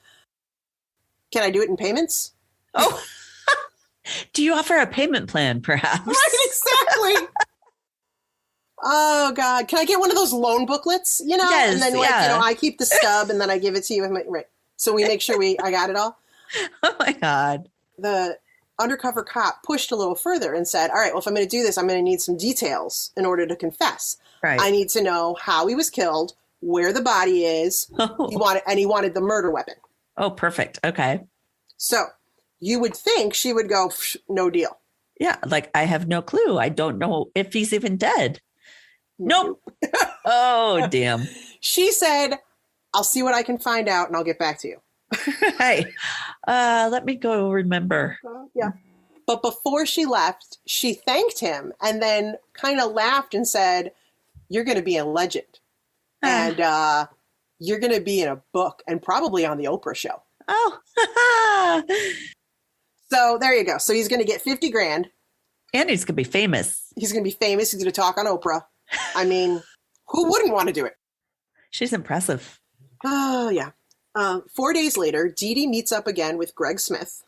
can I do it in payments? Oh, do you offer a payment plan, perhaps? Right, exactly. Oh, God. Can I get one of those loan booklets? Yes, and then I keep the stub and then I give it to you. Right. So we make sure I got it all. Oh, my God. The undercover cop pushed a little further and said, all right, well, if I'm going to do this, I'm going to need some details in order to confess. Right. I need to know how he was killed, where the body is. Oh. He wanted the murder weapon. Oh, perfect. Okay. So you would think she would go, no deal. Yeah. Like, I have no clue. I don't know if he's even dead. Nope. Oh, damn. She said, I'll see what I can find out and I'll get back to you. Hey, let me go remember. Yeah. But before she left, she thanked him and then kind of laughed and said, you're going to be a legend. And you're going to be in a book and probably on the Oprah show. Oh. So there you go. So he's going to get $50,000. And he's going to be famous. He's going to be famous. He's going to talk on Oprah. I mean, who wouldn't want to do it? She's impressive. Oh, yeah. 4 days later, Dee Dee meets up again with Greg Smith.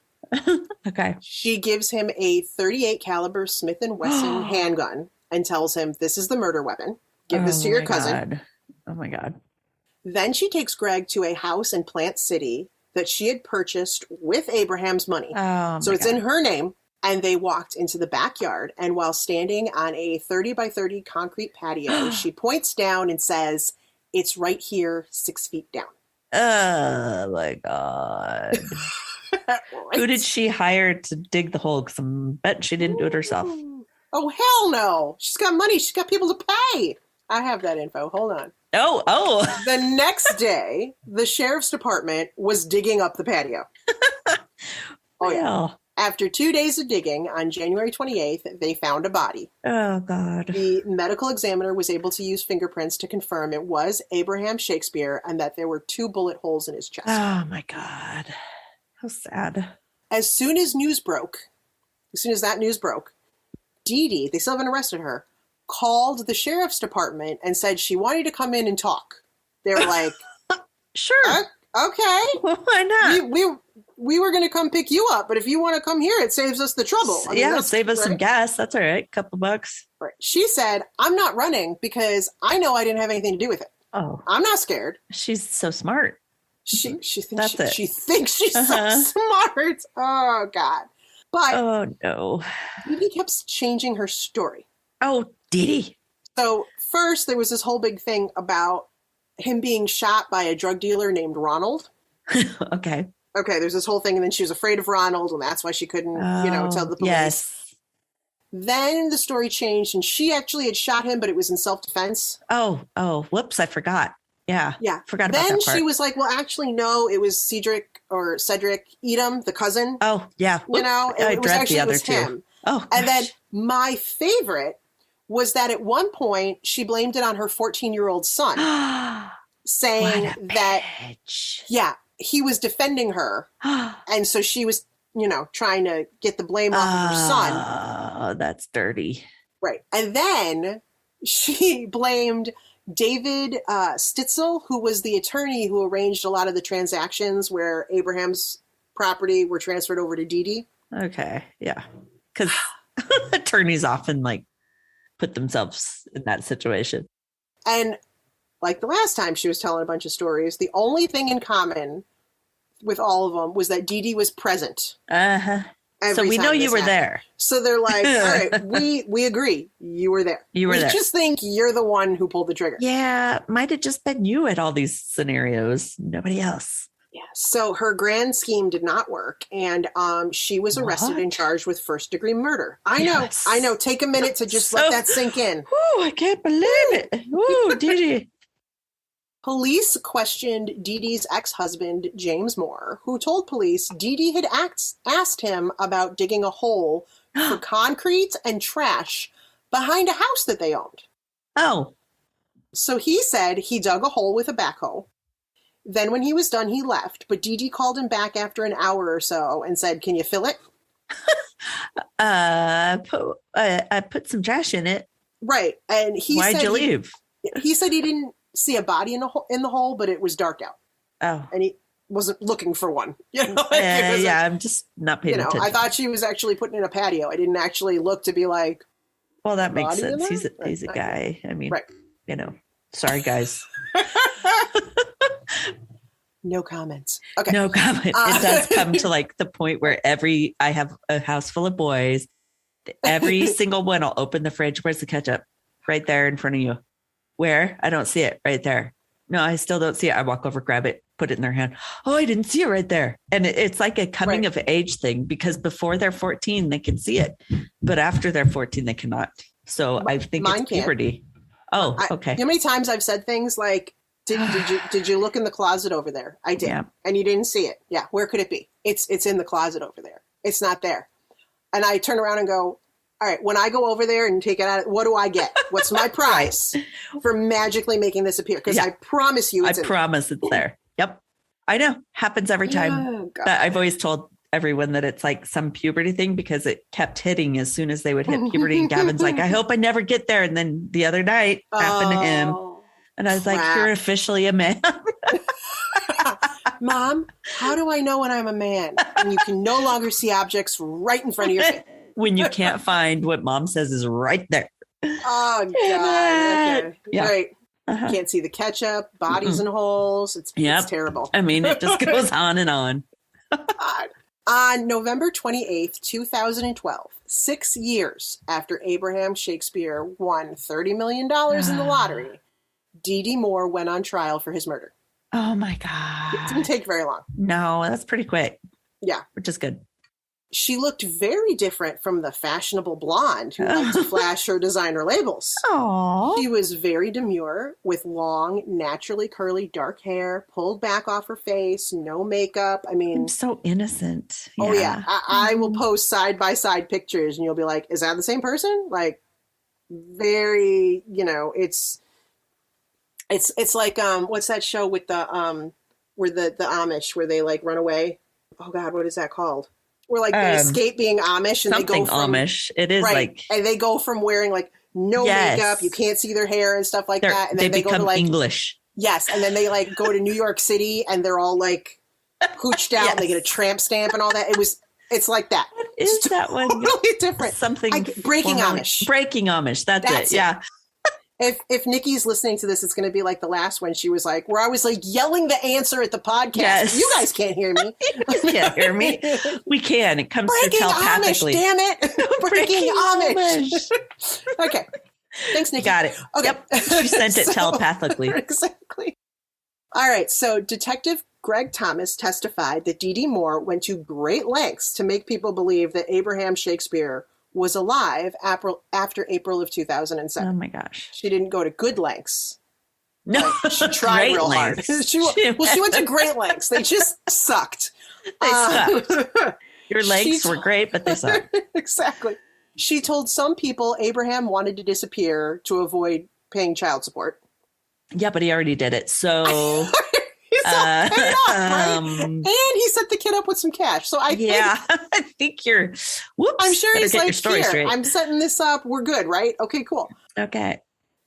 Okay. She gives him a .38 caliber Smith & Wesson handgun and tells him, this is the murder weapon. Give this to your cousin. God. Oh, my God. Then she takes Greg to a house in Plant City that she had purchased with Abraham's money. Oh, so it's in her name. And they walked into the backyard. And while standing on a 30 by 30 concrete patio, she points down and says, it's right here, 6 feet down. Oh, my God. Who did she hire to dig the hole? Because I'm betting she didn't do it herself. Oh, hell no. She's got money. She's got people to pay. I have that info. Hold on. Oh. The next day, the sheriff's department was digging up the patio. Oh, yeah. After 2 days of digging, on January 28th, they found a body. Oh, God. The medical examiner was able to use fingerprints to confirm it was Abraham Shakespeare and that there were 2 bullet holes in his chest. Oh, my God. How sad. As soon as that news broke, Dee Dee, they still haven't arrested her, called the sheriff's department and said she wanted to come in and talk. They were like, sure. Okay. Why not? We were going to come pick you up, but if you want to come here, it saves us the trouble. I mean, save us some gas. That's all right. Couple bucks. Right. She said, I'm not running because I know I didn't have anything to do with it. Oh. I'm not scared. She's so smart. She thinks she's so smart. Oh, God. But oh, no. Dee Dee kept changing her story. Oh, Dee Dee. So first there was this whole big thing about him being shot by a drug dealer named Ronald. Okay, there's this whole thing, and then she was afraid of Ronald, and that's why she couldn't, tell the police. Yes. Then the story changed, and she actually had shot him, but it was in self-defense. Oh, whoops, I forgot. Yeah. Forgot about that Then part. she was like, well, actually, no, it was Cedric Edom, the cousin. Oh, yeah. It was actually the other him. two. Oh, gosh. And then my favorite was that at one point she blamed it on her 14-year-old son, saying that, he was defending her. And so she was, trying to get the blame off of her son. Oh, that's dirty. Right. And then she blamed David Stitzel, who was the attorney who arranged a lot of the transactions where Abraham's property were transferred over to Dee Dee. Okay. Yeah. Because attorneys often put themselves in that situation. And like the last time she was telling a bunch of stories, the only thing in common with all of them was that Dee Dee was present. Uh-huh. So we know you were there. So they're like, all right, we agree. You were there. We just think you're the one who pulled the trigger. Yeah. Might have just been you at all these scenarios. Nobody else. Yeah. So her grand scheme did not work. And she was arrested and charged with first-degree murder. I know. Take a minute to just let that sink in. Oh, I can't believe it. Oh, Dee Dee. Police questioned Dee Dee's ex-husband, James Moore, who told police Dee Dee had asked him about digging a hole for concrete and trash behind a house that they owned. Oh. So he said he dug a hole with a backhoe. Then when he was done, he left. But Dee Dee called him back after an hour or so and said, "Can you fill it?" I put some trash in it. Right. And Why'd you leave? He said he didn't see a body in the hole, but it was dark out. Oh. And he wasn't looking for one. I'm just not paying attention. I thought she was actually putting in a patio. I didn't actually look to be like, well, that makes sense. He's a guy. I mean, sorry, guys. No comments. Okay. No comment. It does come to the point where I have a house full of boys. Every single one will open the fridge. Where's the ketchup? Right there in front of you. Where? I don't see it. Right there. No, I still don't see it. I walk over, grab it, put it in their hand. Oh, I didn't see it right there. And it's like a coming of age thing, because before they're 14, they can see it. But after they're 14, they cannot. So I think it's puberty. Oh, okay. You know how many times I've said things like, did you look in the closet over there? I did. Yeah. And you didn't see it. Yeah. Where could it be? It's in the closet over there. It's not there. And I turn around and go, all right, when I go over there and take it out, what do I get? What's my prize for magically making this appear? Because I promise you it's there. Yep. I know. Happens every time. Oh, but I've always told everyone that it's like some puberty thing, because it kept hitting as soon as they would hit puberty. And Gavin's like, I hope I never get there. And then the other night happened to him. And I was like, you're officially a man. Mom, how do I know when I'm a man? And you can no longer see objects right in front of your face. When you can't find what mom says is right there. Oh, God. Okay. Yeah. Right. Uh-huh. Can't see the ketchup, bodies in holes. It's terrible. I mean, it just goes on and on. On November 28th, 2012, 6 years after Abraham Shakespeare won $30 million in the lottery, Dee Dee Moore went on trial for his murder. Oh, my God. It didn't take very long. No, that's pretty quick. Yeah. Which is good. She looked very different from the fashionable blonde who liked to flash her designer labels. Aww. She was very demure with long, naturally curly dark hair, pulled back off her face, no makeup. I mean, I'm so innocent. Oh, yeah. I will post side-by-side pictures and you'll be like, is that the same person? Like, very, it's like, what's that show with the, where the Amish, where they like run away? Oh God, what is that called? Where like they escape being Amish and they go from Amish. It is like, and they go from wearing like no makeup, you can't see their hair and stuff like that, and then they go to like English. Yes, and then they like go to New York City and they're all like pooched out. And they get a tramp stamp and all that. It's like that. What is that one? Totally different. Something Breaking Amish. Breaking Amish. That's it. Yeah. If Nikki's listening to this, it's going to be like the last one. She was like, where I was like yelling the answer at the podcast. Yes. You guys can't hear me. You can't hear me. We can. It comes through telepathically. Amish, damn it. Breaking Amish. Okay. Thanks, Nikki. Got it. Okay. Yep. She sent it telepathically. Exactly. All right. So Detective Greg Thomas testified that Dee Dee Moore went to great lengths to make people believe that Abraham Shakespeare was alive after April of 2007. Oh my gosh. She didn't go to good lengths. No. She tried real hard. She went to great lengths. They just sucked. They sucked. Your legs were great, but they sucked. Exactly. She told some people Abraham wanted to disappear to avoid paying child support. Yeah, but he already did it. So he's all paid off, right? And he set the kid up with some cash. So I think you're. Whoops. I'm sure he's like, here, straight. I'm setting this up. We're good, right? Okay, cool. Okay.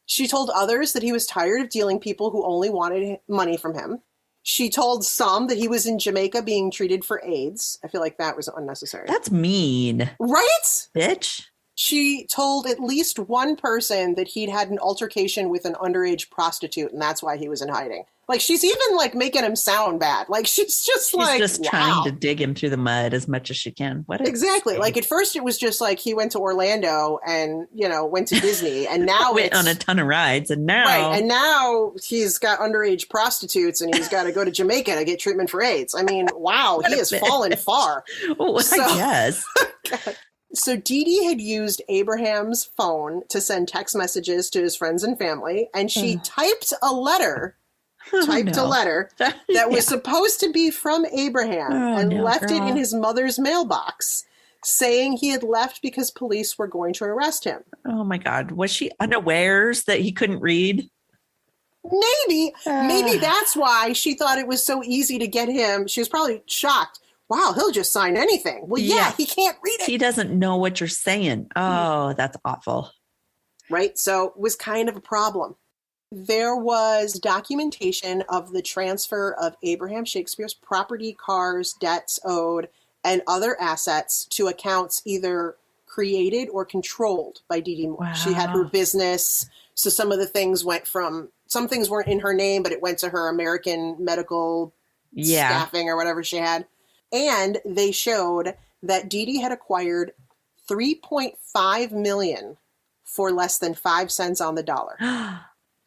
She told others that he was tired of dealing people who only wanted money from him. She told some that he was in Jamaica being treated for AIDS. I feel like that was unnecessary. That's mean. Right? Bitch. She told at least one person that he'd had an altercation with an underage prostitute, and that's why he was in hiding. Like, she's even, like, making him sound bad. Like, she's just trying to dig him through the mud as much as she can. Exactly. Like, at first it was just, like, he went to Orlando and, went to Disney, and now went on a ton of rides, and now... Right, and now he's got underage prostitutes, and he's got to go to Jamaica to get treatment for AIDS. I mean, wow, he has fallen far. Well, I guess. So Dee Dee had used Abraham's phone to send text messages to his friends and family, and she typed a letter that was supposed to be from Abraham and left it in his mother's mailbox, saying he had left because police were going to arrest him. Oh my God. Was she unawares that he couldn't read? Maybe that's why she thought it was so easy to get him. She was probably shocked. Wow, he'll just sign anything. Well, yeah, he can't read it. He doesn't know what you're saying. Oh, that's awful. Right? So it was kind of a problem. There was documentation of the transfer of Abraham Shakespeare's property, cars, debts owed, and other assets to accounts either created or controlled by Dee Dee Moore. Wow. She had her business. So some things weren't in her name, but it went to her American medical staffing or whatever she had. And they showed that Dee Dee had acquired $3.5 million for less than 5 cents on the dollar.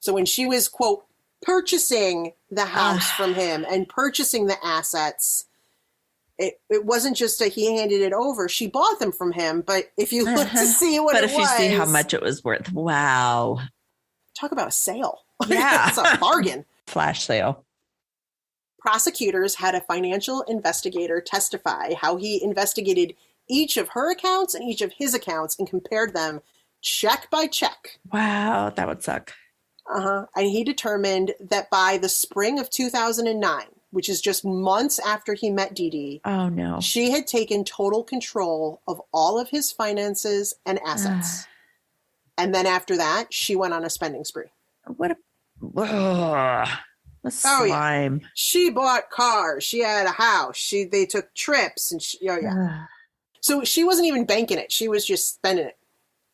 So when she was, quote, purchasing the house from him and purchasing the assets, it wasn't just that he handed it over. She bought them from him. But if you look to see what it was. But if you see how much it was worth, wow. Talk about a sale. Yeah. It's a bargain. Flash sale. Prosecutors had a financial investigator testify how he investigated each of her accounts and each of his accounts and compared them check by check. Wow, that would suck. And he determined that by the spring of 2009, which is just months after he met Dee Dee, oh no, she had taken total control of all of his finances and assets. And then after that, she went on a spending spree. What a slime. Yeah. She bought cars. She had a house. They took trips. And so she wasn't even banking it. She was just spending it.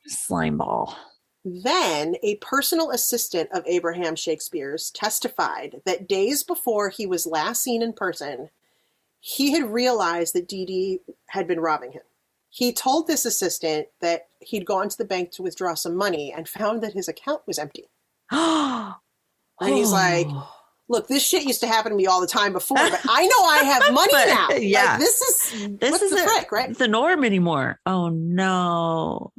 Slime ball. Then a personal assistant of Abraham Shakespeare's testified that days before he was last seen in person, he had realized that Dee Dee had been robbing him. He told this assistant that he'd gone to the bank to withdraw some money and found that his account was empty. And he's like, look, this shit used to happen to me all the time before, but I know I have money now. Yeah. Like, this isn't the trick, right? The norm anymore. Oh, no.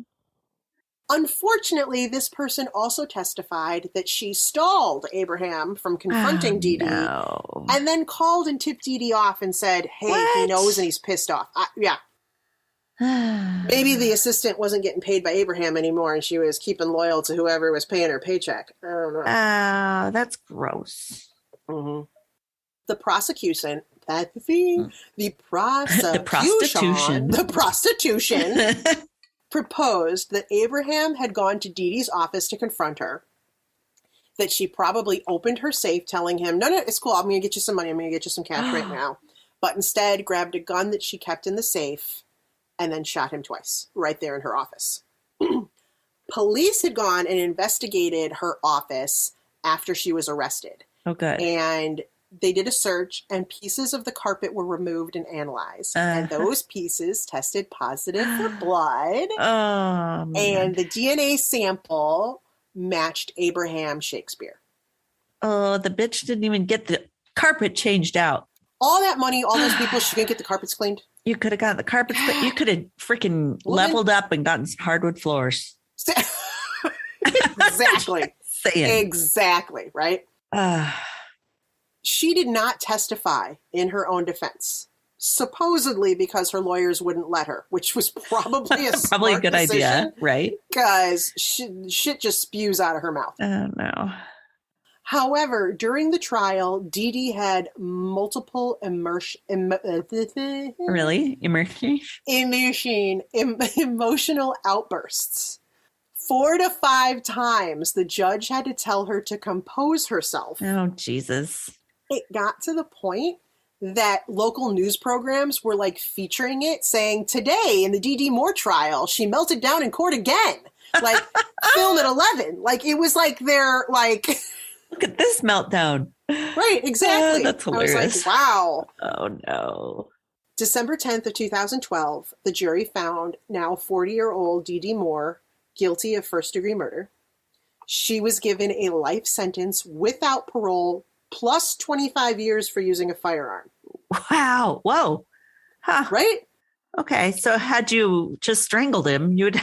Unfortunately, this person also testified that she stalled Abraham from confronting Dee Dee, and then called and tipped Dee Dee off and said, hey, he knows and he's pissed off. Yeah. Maybe the assistant wasn't getting paid by Abraham anymore and she was keeping loyal to whoever was paying her paycheck. I don't know. That's gross. Mm-hmm. The prosecution proposed that Abraham had gone to Dee Dee's office to confront her, that she probably opened her safe telling him, no, it's cool, I'm going to get you some money, I'm going to get you some cash right now, but instead grabbed a gun that she kept in the safe and then shot him twice right there in her office. Police had gone and investigated her office after she was arrested. Oh, good. And they did a search, and pieces of the carpet were removed and analyzed. And those pieces tested positive for blood. Oh, man. And the DNA sample matched Abraham Shakespeare. Oh, the bitch didn't even get the carpet changed out. All that money, all those people, she couldn't get the carpets cleaned. You could have gotten the carpets cleaned. You could have freaking leveled up and gotten some hardwood floors. Exactly. Saying. Exactly, right? She did not testify in her own defense, supposedly because her lawyers wouldn't let her, which was probably a good idea, right? Because shit just spews out of her mouth. Oh, no. However, during the trial, Dee Dee had multiple emotional outbursts. 4 to 5 times, the judge had to tell her to compose herself. Oh, Jesus. It got to the point that local news programs were like featuring it, saying, today in the Dee Dee Moore trial, she melted down in court again. Like, film at 11. Like, it was like they're like... Look at this meltdown. Right, exactly. That's hilarious. I was like, wow. Oh, no. December 10th of 2012, the jury found now 40-year-old Dee Dee Moore guilty of first-degree murder. She was given a life sentence without parole, plus 25 years for using a firearm. Wow. Whoa. Huh. Right? Okay. So had you just strangled him, you'd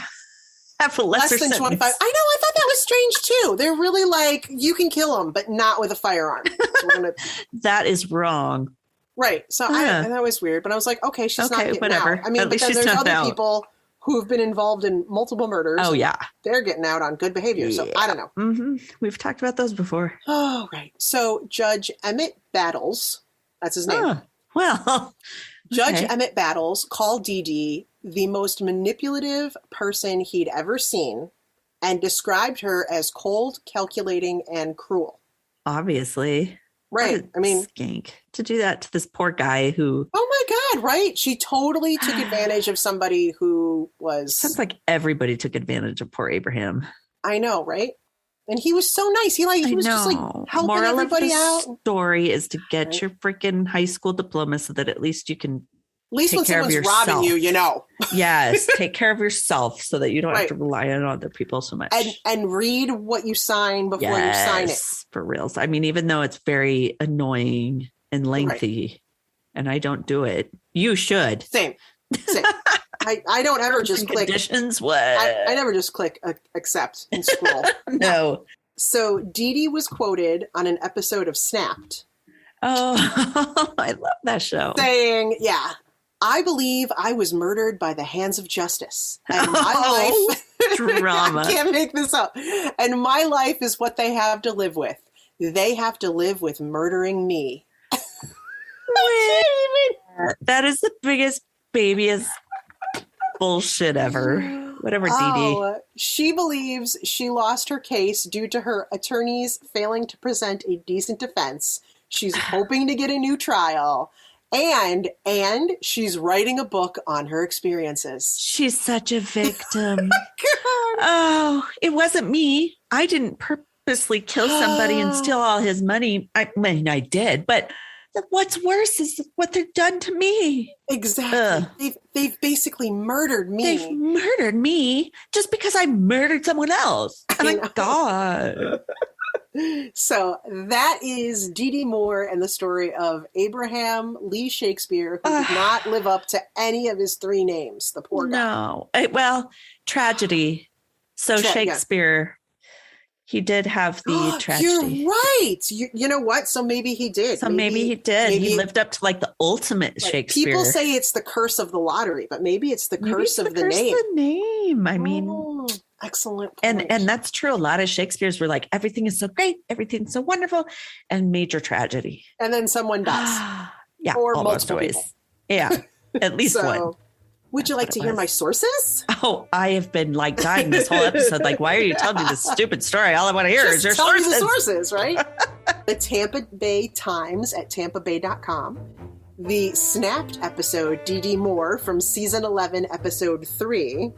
have a lesser less than sentence. 25. I know. I thought that was strange too. They're really like, you can kill him, but not with a firearm. So that is wrong. Right. So that was weird. But I was like, okay, she's not getting whatever. out. I mean, at but then there's other people who have been involved in multiple murders. Oh, yeah. They're getting out on good behavior. So I don't know. Mm-hmm. We've talked about those before. Oh, right. So Judge Emmett Battles, that's his name. Oh, well. Judge Emmett Battles called Dee Dee the most manipulative person he'd ever seen and described her as cold, calculating, and cruel. Obviously. Right. I mean, skank to do that to this poor guy who. Oh my God. Right. She totally took advantage of somebody who was. Sounds like everybody took advantage of poor Abraham. I know. Right. And he was so nice. He was just like helping Moral everybody of the out. Story is to get your freaking high school diploma so that at least you can. At least when someone's robbing you, you know. Yes. Take care of yourself so that you don't have to rely on other people so much. And read what you sign before you sign it. For reals. I mean, even though it's very annoying and lengthy and I don't do it, you should. Same. I don't ever just click. Conditions, what? I never just click accept and scroll. No. So Dee Dee was quoted on an episode of Snapped. Oh, I love that show. Saying, I believe I was murdered by the hands of justice. And my life, drama. I can't make this up. And my life is what they have to live with. They have to live with murdering me. That is the biggest, babiest bullshit ever. Whatever, Dee Dee. She believes she lost her case due to her attorneys failing to present a decent defense. She's hoping to get a new trial. And she's writing a book on her experiences. She's such a victim. Oh, it wasn't me. I didn't purposely kill somebody and steal all his money. I mean, I did, but what's worse is what they've done to me. Exactly. They've basically murdered me. They've murdered me just because I murdered someone else. Oh my God. So that is Dee Moore and the story of Abraham Lee Shakespeare, who did not live up to any of his 3 names. The poor guy. No. Well, tragedy. So Shakespeare, he did have the tragedy. You're right. You know what? So maybe he did. So maybe he did. He lived up to like the ultimate Shakespeare. People say it's the curse of the lottery, but maybe it's the curse of the name. The name. I mean, excellent point. And that's true. A lot of Shakespeare's were like, everything is so great, everything's so wonderful, and major tragedy. And then someone dies. Yeah, or almost multiple always. people. Yeah, at least one. Would you like to hear my sources? Oh, I have been like dying this whole episode. Like, why are you telling me this stupid story? All I want to hear is your sources. Tell me the sources, right? The Tampa Bay Times at tampabay.com. The snapped episode, Dee Moore from season 11, episode 3.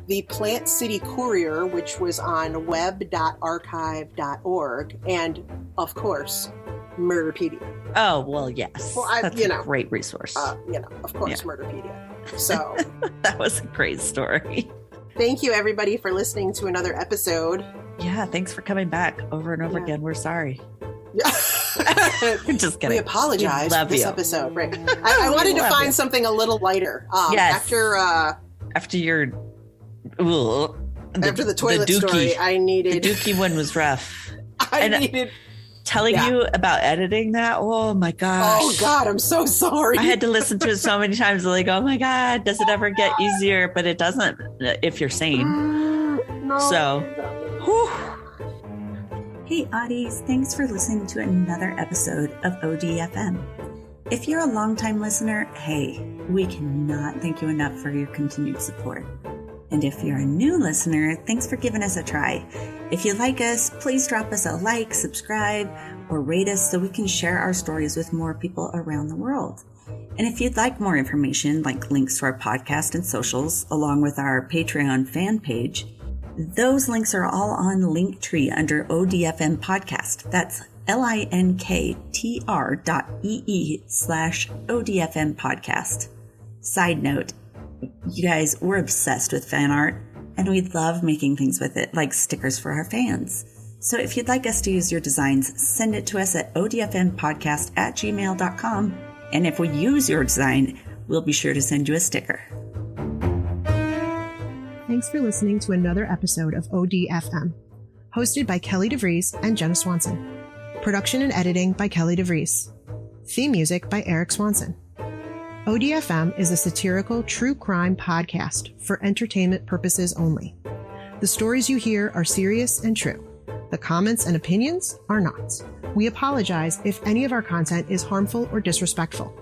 The Plant City Courier, which was on web.archive.org. And, of course, Murderpedia. Oh, well, yes. Well, that's a great resource. Of course, Murderpedia. So that was a great story. Thank you, everybody, for listening to another episode. Yeah, thanks for coming back over and over again. We're sorry. Just kidding. We apologize for this episode. Right. I wanted to find something a little lighter. Yes. After your after the toilet story, I needed the Dookie one was rough. I needed telling you about editing that. Oh my gosh. Oh God, I'm so sorry. I had to listen to it so many times. Like, oh my God, does it ever get easier? But it doesn't if you're sane. No. So, whew. Hey Oddies, thanks for listening to another episode of ODFM. If you're a longtime listener, hey, we cannot thank you enough for your continued support. And if you're a new listener, thanks for giving us a try. If you like us, please drop us a like, subscribe, or rate us so we can share our stories with more people around the world. And if you'd like more information, like links to our podcast and socials, along with our Patreon fan page, those links are all on Linktree under ODFM Podcast. That's linktr.ee/ODFM Podcast. Side note, you guys, we're obsessed with fan art, and we love making things with it, like stickers for our fans. So if you'd like us to use your designs, send it to us at odfmpodcast@gmail.com. And if we use your design, we'll be sure to send you a sticker. Thanks for listening to another episode of ODFM, hosted by Kelly DeVries and Jenna Swanson. Production and editing by Kelly DeVries. Theme music by Eric Swanson. ODFM is a satirical true crime podcast for entertainment purposes only. The stories you hear are serious and true. The comments and opinions are not. We apologize if any of our content is harmful or disrespectful.